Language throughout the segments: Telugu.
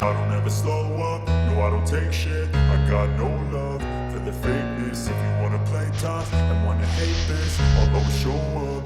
I don't ever slow up, no I don't take shit. I got no love for the fakeness. If you wanna play tough and wanna hate this, I'll always show up.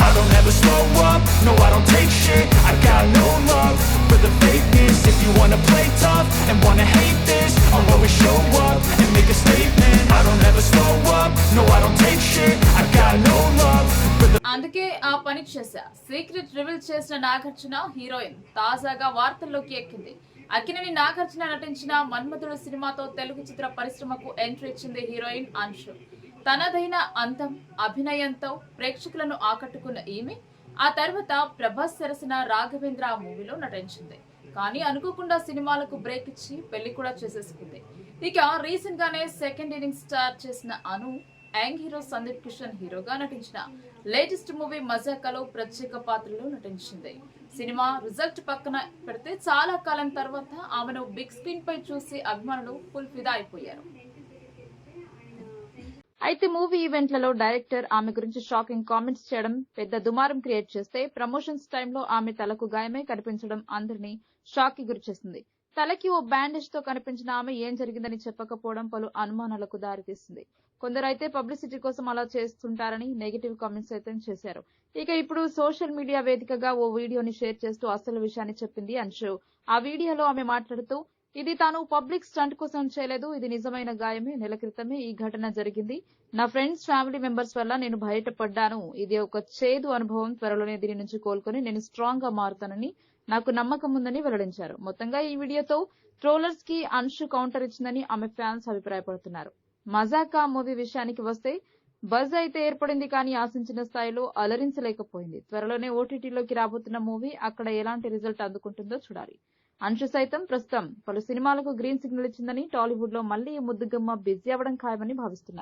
I don't ever slow up, no I don't take shit. I got no love for the fakeness. If you wanna play tough and wanna hate this, I'll always show up and make a statement. I don't ever slow up, no I don't take shit. I got no love for the అందుకే ఆ పని చేశా. సీక్రెట్ రివీల్ చేసిన నాగార్జున హీరోయిన్ తాజాగా వార్తల్లోకి ఎక్కింది. అక్కినేని నాగార్జున నటించిన మన్మధుడు సినిమాతో తెలుగు చిత్ర పరిశ్రమకు ఎంట్రీ ఇచ్చింది హీరోయిన్ అంశు. తనదైన అందం, అభినయంతో ప్రేక్షకులను ఆకట్టుకున్న ఈమె ఆ తర్వాత ప్రభాస్ సరసన రాఘవేంద్ర మూవీలో నటించింది. కానీ అనుకోకుండా సినిమాలకు బ్రేక్ ఇచ్చి పెళ్లి కూడా చేసేసుకుంది. ఇక రీసెంట్ గానే సెకండ్ ఇన్నింగ్స్ స్టార్ట్ చేసిన అను యంగ్ హీరో సందీప్ కిషన్ హీరోగా నటించిన లేటెస్ట్ మూవీ మజాకాలో ప్రత్యేక పాత్రలో నటించింది. సినిమా రిజల్ట్ పక్కన పెడితే చాలా కాలం తర్వాత ఆమెను బిగ్ స్క్రీన్ పై చూసి అభిమానులు ఫుల్ ఫిదా అయిపోయారు. అయితే మూవీ ఈవెంట్లలో డైరెక్టర్ ఆమె గురించి షాకింగ్ కామెంట్స్ చేయడం పెద్ద దుమారం క్రియేట్ చేస్తే, ప్రమోషన్స్ టైంలో ఆమె తలకు గాయమై కనిపించడం అందరినీ షాక్ కి గురిచేసింది. తలకి ఓ బ్యాండేజ్ తో కనిపించిన ఆమె ఏం జరిగిందని చెప్పకపోవడం పలు అనుమానాలకు దారితీసింది. కొందరైతే పబ్లిసిటీ కోసం అలా చేస్తుంటారని నెగిటివ్ కామెంట్స్ అయితే చేశారు. ఇక ఇప్పుడు సోషల్ మీడియా వేదికగా ఓ వీడియోని షేర్ చేస్తూ అసలు విషయాన్ని చెప్పింది అంశు. ఆ వీడియోలో ఆమె మాట్లాడుతూ, ఇది తాను పబ్లిక్ స్టంట్ కోసం చేయలేదు, ఇది నిజమైన గాయమే. నెల క్రితమే ఈ ఘటన జరిగింది. నా ఫ్రెండ్స్, ఫ్యామిలీ మెంబర్స్ వల్ల నేను బయటపడ్డాను. ఇది ఒక చేదు అనుభవం. త్వరలోనే దీని నుంచి కోలుకొని నేను స్ట్రాంగ్ గా మారుతానని నాకు నమ్మకం ఉందని వెల్లడించారు. మొత్తంగా ఈ వీడియోతో ట్రోలర్స్ కి అంశు కౌంటర్ ఇచ్చిందని ఆమె ఫ్యాన్స్ అభిప్రాయపడుతున్నారు. మజాకా మూవీ విషయానికి వస్తే బజ్ అయితే ఏర్పడింది, కానీ ఆశించిన స్థాయిలో అలరించలేకపోయింది. త్వరలోనే ఓటీటీలోకి రాబోతున్న మూవీ అక్కడ ఎలాంటి రిజల్ట్ అందుకుంటుందో చూడాలి. అంశు సైతం ప్రస్తుతం పలు సినిమాలకు గ్రీన్ సిగ్నల్ ఇచ్చిందని, టాలీవుడ్ లో మళ్లీ ఈ ముద్దుగమ్మ బిజీ అవ్వడం ఖాయమని భావిస్తున్నారు.